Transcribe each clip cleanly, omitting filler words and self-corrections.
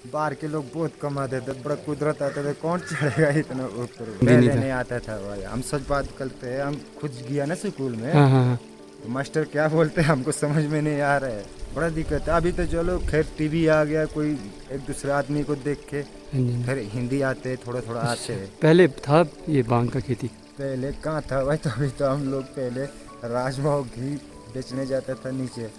बाहर के लोग बहुत कमाते थे, बड़ा कुदरत आता था, कौन चढ़ेगा इतना ऊपर। जी नहीं पहले था। नहीं आता था भाई, हम सच बात करते हैं, हम खुद गया ना स्कूल में, हाँ हाँ हाँ। तो मास्टर क्या बोलते हैं हमको समझ में नहीं आ रहा है, बड़ा दिक्कत है। अभी तो चलो खैर टीवी आ गया, कोई एक दूसरे आदमी को देख के हाँ जी हाँ जी। फिर हिंदी आते थोड़ा थोड़ा अच्छा आते अच्छा, हैं। पहले था ये बांग का खेती? पहले कहाँ था भाई, तो अभी तो हम लोग पहले राजमा और घी बेचने जाता था नीचे।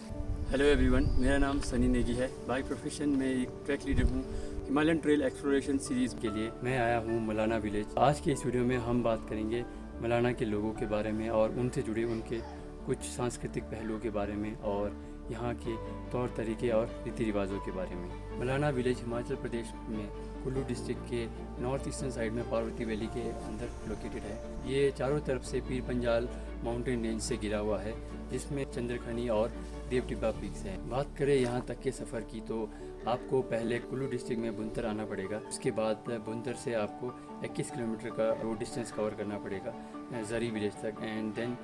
हेलो एवरीवन, मेरा नाम सनी नेगी है। बाय प्रोफेशन में एक ट्रैक लीडर हूँ। हिमालयन ट्रेल एक्सप्लोरेशन सीरीज़ के लिए मैं आया हूँ मलाना विलेज। आज के इस वीडियो में हम बात करेंगे मलाना के लोगों के बारे में और उनसे जुड़े उनके कुछ सांस्कृतिक पहलुओं के बारे में और यहाँ के तौर तरीके और रीति रिवाजों के बारे में। मलाना विलेज हिमाचल प्रदेश में कुल्लू डिस्ट्रिक्ट के नॉर्थ ईस्टर्न साइड में पार्वती वैली के अंदर लोकेटेड है। ये चारों तरफ से पीर पंजाल माउंटेन रेंज से घिरा हुआ है, जिसमें चंद्रखनी और देवटिब्बा पीक्स हैं। बात करें यहाँ तक के सफ़र की तो आपको पहले कुल्लू डिस्ट्रिक्ट में बुनतर आना पड़ेगा। उसके बाद बुनतर से आपको 21 किलोमीटर का रोड डिस्टेंस कवर करना पड़ेगा जरी विलेज तक, एंड देन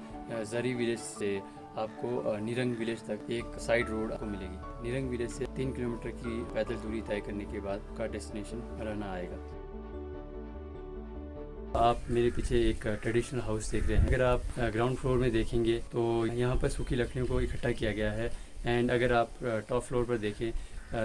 जरी विलेज से आपको निरंग विलेज तक एक साइड रोड आपको मिलेगी। निरंग विलेज से 3 किलोमीटर की पैदल दूरी तय करने के बाद का डेस्टिनेशन मलाना आएगा। आप मेरे पीछे एक ट्रेडिशनल हाउस देख रहे हैं। अगर आप ग्राउंड फ्लोर में देखेंगे तो यहाँ पर सूखी लकड़ियों को इकट्ठा किया गया है, एंड अगर आप टॉप फ्लोर पर देखें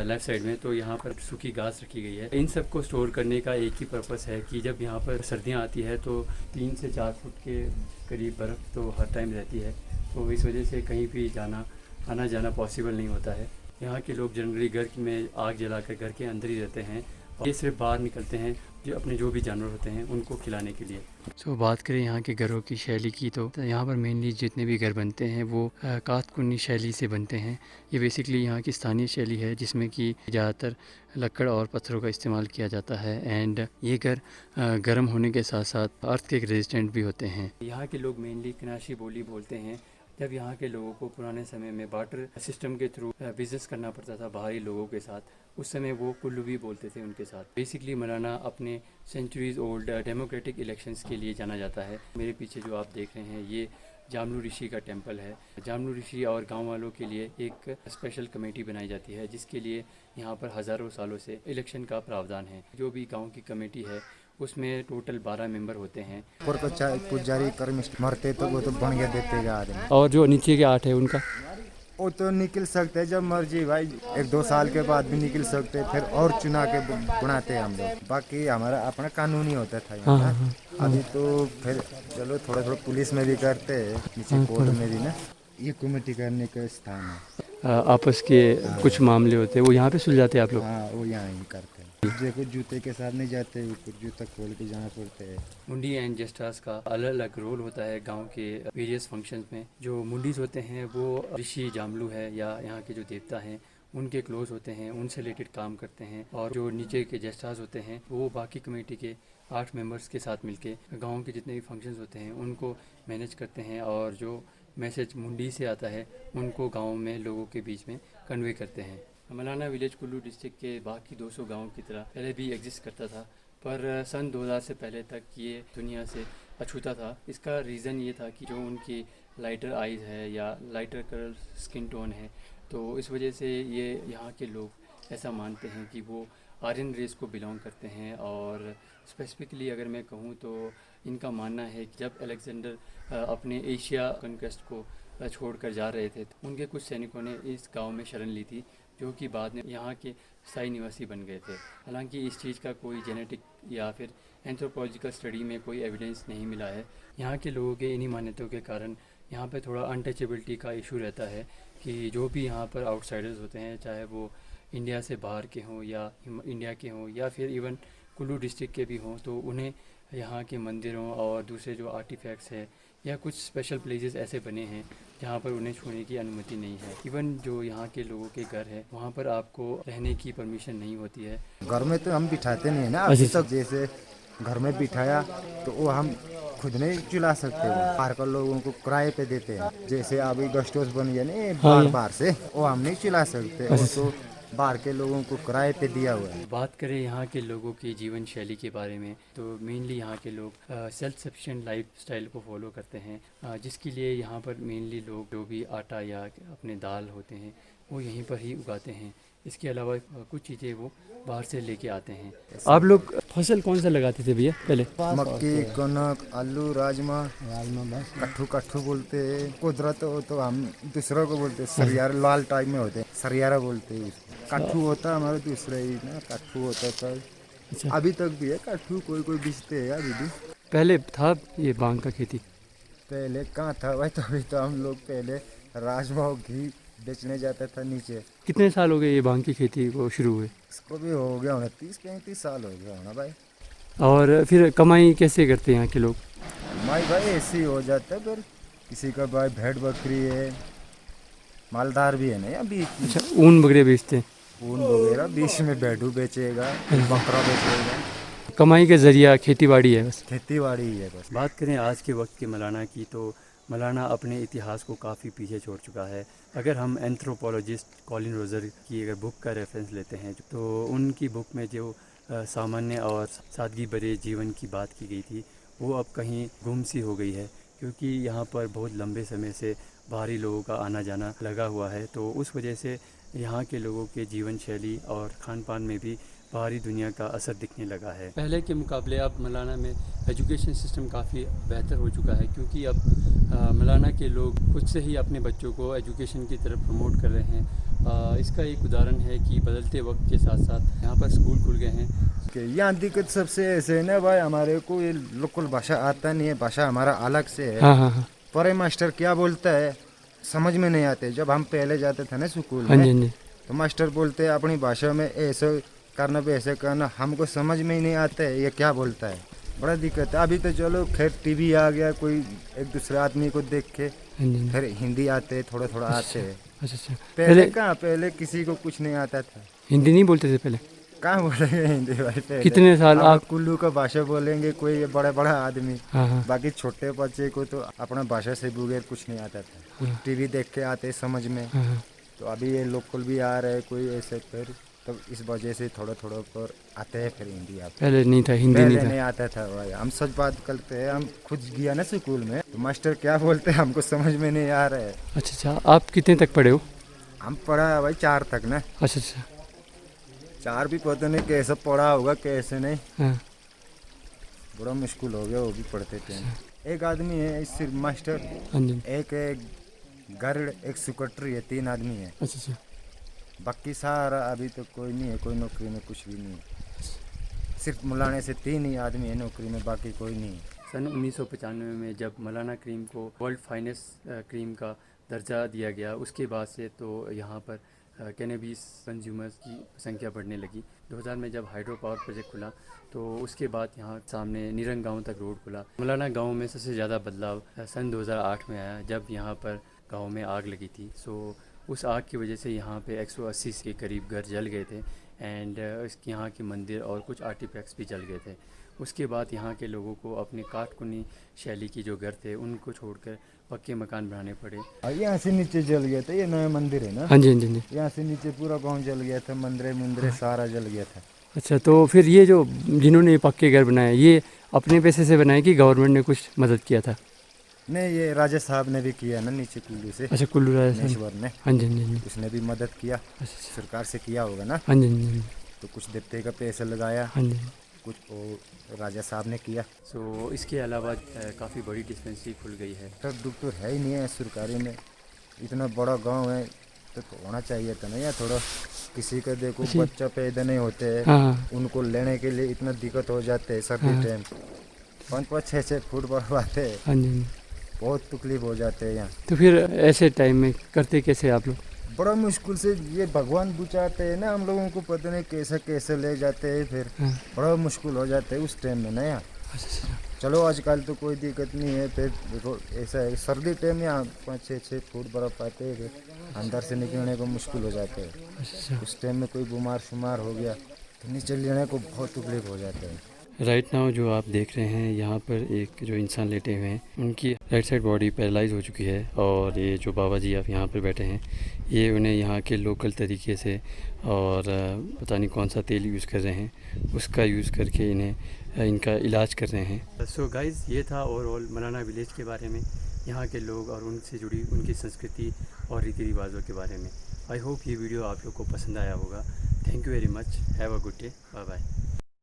लेफ़्ट साइड में तो यहाँ पर सूखी घास रखी गई है। इन सब को स्टोर करने का एक ही पर्पस है कि जब यहाँ पर सर्दियाँ आती है तो 3 से 4 फुट के करीब बर्फ़ तो हर टाइम रहती है, तो इस वजह से कहीं भी आना जाना पॉसिबल नहीं होता है। यहाँ के लोग जनरली घर में आग जलाकर घर के अंदर ही रहते हैं और ये सिर्फ बाहर निकलते हैं जो भी जानवर होते हैं उनको खिलाने के लिए। बात करें यहाँ के घरों की शैली की तो यहाँ पर मेनली जितने भी घर बनते हैं वो कातकुनी शैली से बनते हैं। ये बेसिकली यहाँ की स्थानीय शैली है जिसमें कि ज़्यादातर लकड़ और पत्थरों का इस्तेमाल किया जाता है, एंड ये घर गर्म होने के साथ साथ अर्थक्वेक रेजिस्टेंट भी होते हैं। यहाँ के लोग मेनली कनाशी बोली बोलते हैं। जब यहाँ के लोगों को पुराने समय में बार्टर सिस्टम के थ्रू बिजनेस करना पड़ता था बाहरी लोगों के साथ, उस समय वो कुल्लू भी बोलते थे उनके साथ। बेसिकली मलाना अपने सेंचुरीज ओल्ड डेमोक्रेटिक इलेक्शंस के लिए जाना जाता है। मेरे पीछे जो आप देख रहे हैं ये जामलू ऋषि का टेंपल है। जामलू ऋषि और गांव वालों के लिए एक स्पेशल कमेटी बनाई जाती है जिसके लिए यहाँ पर हज़ारों सालों से इलेक्शन का प्रावधान है। जो भी गांव की कमेटी है उसमें टोटल 12 मेंबर होते हैं। ऊपर को चाहे पुजारी कर्मिस्ट मरते तो वो तो बन गया देते जा रहे हैं। और जो नीचे के 8 है उनका वो तो निकल सकते हैं जब मर्जी भाई, 1-2 साल के बाद भी निकल सकते हैं, फिर और चुना के बनाते हैं हम लोग। बाकी हमारा अपना कानूनी होता था हाँ यहाँ हाँ ना। हाँ अभी तो फिर चलो थोड़ा थोड़ा पुलिस में भी करते हैं, नीचे हाँ कोर्ट थोड़ा में भी ना। ये कमेटी करने का स्थान है। आपस के कुछ मामले होते हैं वो यहाँ पे सुलझाते हैं आप लोग। हाँ वो यहाँ ही करते हैं। देखो जूते के साथ नहीं जाते, ऊपर जूता खोल के जाना पड़ता है। मुंडी एंड जस्टास का अलग अलग रोल होता है गांव के वेरियस फंक्शंस में। जो मुंडीज होते हैं वो ऋषि जामलू है या यहाँ के जो देवता हैं उनके क्लोज होते हैं, उनसे रिलेटेड काम करते हैं। और जो नीचे के जस्टास होते हैं वो बाकी कमेटी के 8 मेंबर्स के साथ मिलके गांव के जितने भी फंक्शंस होते हैं उनको मैनेज करते हैं, और जो मैसेज मुंडी से आता है उनको गाँव में लोगों के बीच में कन्वे करते हैं। मलाना विलेज कुल्लू डिस्ट्रिक्ट के बाकी 200 गाँव की तरह पहले भी एग्जिस्ट करता था, पर सन 2000 से पहले तक ये दुनिया से अछूता था। इसका रीज़न ये था कि जो उनकी लाइटर आइज़ है या लाइटर कलर स्किन टोन है, तो इस वजह से ये यहाँ के लोग ऐसा मानते हैं कि वो आर्यन रेस को बिलोंग करते हैं। और स्पेसिफिकली अगर मैं कहूँ तो इनका मानना है कि जब अलेक्जेंडर अपने एशिया कॉन्क्वेस्ट को छोड़कर जा रहे थे तो उनके कुछ सैनिकों ने इस गांव में शरण ली थी, जो कि बाद में यहाँ के स्थायी निवासी बन गए थे। हालांकि इस चीज़ का कोई जेनेटिक या फिर एंथ्रोपोलॉजिकल स्टडी में कोई एविडेंस नहीं मिला है। यहाँ के लोगों के इन्हीं मान्यताओं के कारण यहाँ पे थोड़ा अनटचेबिलिटी का इशू रहता है कि जो भी यहाँ पर आउटसाइडर्स होते हैं, चाहे वो इंडिया से बाहर के हों या इंडिया के हों या फिर इवन कुल्लू डिस्ट्रिक्ट के भी हों, तो उन्हें यहाँ के मंदिरों और दूसरे जो आर्टिफैक्ट्स है या कुछ स्पेशल प्लेसेस ऐसे बने हैं जहाँ पर उन्हें छूने की अनुमति नहीं है। इवन जो यहाँ के लोगों के घर है वहाँ पर आपको रहने की परमिशन नहीं होती है। घर में तो हम बिठाते नहीं है ना, अच्छा अभी अच्छा। तक जैसे घर में बिठाया तो वो हम खुद नहीं चला सकते, वो बाहर का लोगों को किराए पे देते हैं। जैसे अभी गेस्ट हाउस बन गया नहीं हाँ बार या बार से, वो हम नहीं चला सकते, अच्छा वो अच्छा। तो बाहर के लोगों को किराए पे दिया हुआ है। बात करें यहाँ के लोगों की जीवन शैली के बारे में तो मेनली यहाँ के लोग सेल्फ सफिशिएंट लाइफ स्टाइल को फॉलो करते हैं, जिसके लिए यहाँ पर मेनली लोग जो भी आटा या अपने दाल होते हैं वो यहीं पर ही उगाते हैं। इसके अलावा कुछ चीज़ें वो बाहर से लेके आते हैं। आप लोग फसल कौन सा लगाते थे भैया पहले? मक्की, कनक, आलू, राजमा, कट्ठू कट्ठू बोलते हैं। कुदरत हो तो हम दूसरों को बोलते हैं, सरियारा लाल टाइप में होते हैं, सरियारा बोलते हैं उसको। कट्ठू होता हमारे दूसरे ही ना, कट्ठू होता था। अच्छा, अभी तक भी है कट्ठू, कोई कोई बेचते हैं अभी भी। पहले था ये भांग का खेती? पहले कहाँ था भाई, तो अभी तो हम लोग पहले राजमा और घी बेचने जाता था नीचे। कितने साल हो गए ये भांग की खेती को शुरू हुए? इसको भी हो गया होना 30-35 साल हो गया होना भाई। और फिर कमाई कैसे करते हैं यहाँ के लोग? भाई ऐसे ही हो जाता है। फिर किसी का भाई भेड़ बकरी है, मालदार भी है ना अभी। अच्छा, ऊन वगैरह बेचते हैं? ऊन वगैरह बीच में भेड़ू बेचेगा, बकरा बेचेगा। कमाई का जरिया खेती बाड़ी है बस? खेती बाड़ी ही है बस। बात करें आज के वक्त के मौलाना की, तो मौलाना अपने इतिहास को काफ़ी पीछे छोड़ चुका है। अगर हम एंथ्रोपोलॉजिस्ट कॉलिन रोजर की अगर बुक का रेफरेंस लेते हैं तो उनकी बुक में जो सामान्य और सादगी भरे जीवन की बात की गई थी वो अब कहीं गुम सी हो गई है, क्योंकि यहाँ पर बहुत लंबे समय से बाहरी लोगों का आना जाना लगा हुआ है। तो उस वजह से यहाँ के लोगों के जीवन शैली और खान पान में भी बाहरी दुनिया का असर दिखने लगा है। पहले के मुकाबले अब मौलाना में एजुकेशन सिस्टम काफ़ी बेहतर हो चुका है, क्योंकि अब मौलाना के लोग खुद से ही अपने बच्चों को एजुकेशन की तरफ प्रमोट कर रहे हैं। इसका एक उदाहरण है कि बदलते वक्त के साथ साथ यहाँ पर स्कूल खुल गए हैं। कि यहाँ दिक्कत सबसे ऐसे है ना भाई, हमारे को ये लोकल भाषा आता नहीं है, भाषा हमारा अलग से है। हाँ हाँ हाँ पर मास्टर क्या बोलता है समझ में नहीं आते। जब हम पहले जाते थे ना स्कूल हाँ जी, में, हाँ जी। तो मास्टर बोलते हैं अपनी भाषा में ऐसे करना भी ऐसे करना, हमको समझ में ही नहीं आता है ये क्या बोलता है। बड़ा दिक्कत है। अभी तो चलो खैर टीवी आ गया, कोई एक दूसरे आदमी को देख के हाँ जी, हाँ जी। फिर हिंदी आते थोड़ा थोड़ा आते हैं। अच्छा अच्छा, पहले कहाँ, पहले किसी को कुछ नहीं आता था। हिंदी नहीं बोलते थे पहले? कहाँ बोलेंगे हिंदी भाई पहले। कितने साल अब आप? कुल्लू का भाषा बोलेंगे कोई बड़ा बड़ा आदमी, हाँ हाँ बाकी छोटे बच्चे को तो अपना भाषा से बगैर कुछ नहीं आता था। टीवी देख के आते समझ में। हाँ हाँ। तो अभी ये लोकल भी आ रहे कोई ऐसे, फिर तो इस वजह से थोड़ा थोड़ा पर आते हैं फिर हिंदी आते। पहले नहीं था, हिंदी पहले नहीं नहीं था। आता था भाई। हम सच बात करते हैं, हम खुद गया ना स्कूल में, तो मास्टर क्या बोलते हैं हमको समझ में नहीं आ रहा है। अच्छा अच्छा, आप कितने तक पढ़े हो? हम पढ़ा है भाई 4 तक ना। अच्छा अच्छा। 4 भी पता नहीं कैसे पढ़ा होगा कैसे नहीं, हाँ बड़ा मुश्किल हो गया वो भी पढ़ते थे। एक आदमी है सिर्फ मास्टर, हाँ जी। एक गार्ड, एक सेक्रेटरी है, 3 आदमी है। अच्छा अच्छा। बाकी सारा अभी तो कोई नहीं है, कोई नौकरी में कुछ भी नहीं है। सिर्फ मुलाने से 3 ही आदमी है नौकरी में, बाकी कोई नहीं है। सन 1995 में जब मौलाना क्रीम को वर्ल्ड फाइनेस्ट क्रीम का दर्जा दिया गया, उसके बाद से तो यहाँ पर कैनबिस कंज्यूमर्स की संख्या बढ़ने लगी। 2000 में जब हाइड्रो पावर प्रोजेक्ट खुला तो उसके बाद यहाँ सामने निरंग गांव तक रोड खुला। मौलाना गांव में सबसे ज़्यादा बदलाव सन 2008 में आया, जब यहाँ पर गांव में आग लगी थी। सो उस आग की वजह से यहाँ पे 180 के करीब घर जल गए थे एंड इसके यहाँ के मंदिर और कुछ आर्टिफैक्ट्स भी जल गए थे। उसके बाद यहाँ के लोगों को अपने काटकुनी शैली की जो घर थे उनको छोड़कर पक्के मकान बनाने पड़े। और यहाँ से नीचे जल गया था, ये नया मंदिर है ना, हाँ जी, हाँ जी, हाँ जी। यहाँ से नीचे पूरा गांव जल गया था, मंदिर सारा जल गया था। अच्छा, तो फिर ये जो जिन्होंने ये पक्के घर बनाए, ये अपने पैसे से बनाए कि गवर्नमेंट ने कुछ मदद किया था? नहीं, ये राजा साहब ने भी किया ना नीचे कुल्लू से, अच्छा, कुल्लू राजस्थान। नेश्वर ने, हाँ जी, हाँ जी, हाँ जी। उसने भी मदद किया, अच्छा, सरकार से किया होगा ना। हाँ जी, हाँ जी, हाँ जी। तो कुछ देवते का पैसा लगाया, हाँ जी। कुछ वो राजा साहब ने किया। सो इसके अलावा काफ़ी बड़ी डिस्पेंसरी खुल गई है। सब दुख तो है ही नहीं है सरकारी में, इतना बड़ा गांव है तो होना चाहिए था ना। या थोड़ा किसी का देखो अच्छा। बच्चा पैदा नहीं होते हैं, हाँ हाँ उनको लेने के लिए इतना दिक्कत हो जाते है सर्दी हाँ। टाइम, 5-6 फुट बढ़वाते हैं, हाँ जी, हाँ जी। बहुत तकलीफ हो जाते हैं यहाँ। तो फिर ऐसे टाइम में करते कैसे आप लोग? बड़ा मुश्किल से ये भगवान बुझाते हैं ना, हम लोगों को पता नहीं कैसे कैसे ले जाते हैं, फिर हाँ। बड़ा मुश्किल हो जाता है उस टाइम में ना यहाँ। अच्छा अच्छा। चलो आजकल तो कोई दिक्कत नहीं है, फिर ऐसा है सर्दी टाइम में यहाँ 5-6 फुट बर्फ आते हैं, फिर अंदर से निकलने को मुश्किल हो जाता है। अच्छा अच्छा। उस टाइम में कोई बीमार शुमार हो गया तो नीचे लेने को बहुत तकलीफ हो जाता है। राइट नाउ जो आप देख रहे हैं यहाँ पर एक जो इंसान लेटे हुए हैं, उनकी राइट साइड बॉडी पैरालाइज हो चुकी है, और ये जो बाबा जी आप यहाँ पर बैठे हैं, ये उन्हें यहाँ के लोकल तरीके से और पता नहीं कौन सा तेल यूज़ कर रहे हैं, उसका यूज़ करके इन्हें इनका इलाज कर रहे हैं। सो गाइस, ये था ओवरऑल मौलाना विलेज के बारे में, यहाँ के लोग और उनसे जुड़ी उनकी संस्कृति और रीति रिवाजों के बारे में। आई होप ये वीडियो आप लोग को पसंद आया होगा। Thank you very much. Have a good day. Bye bye.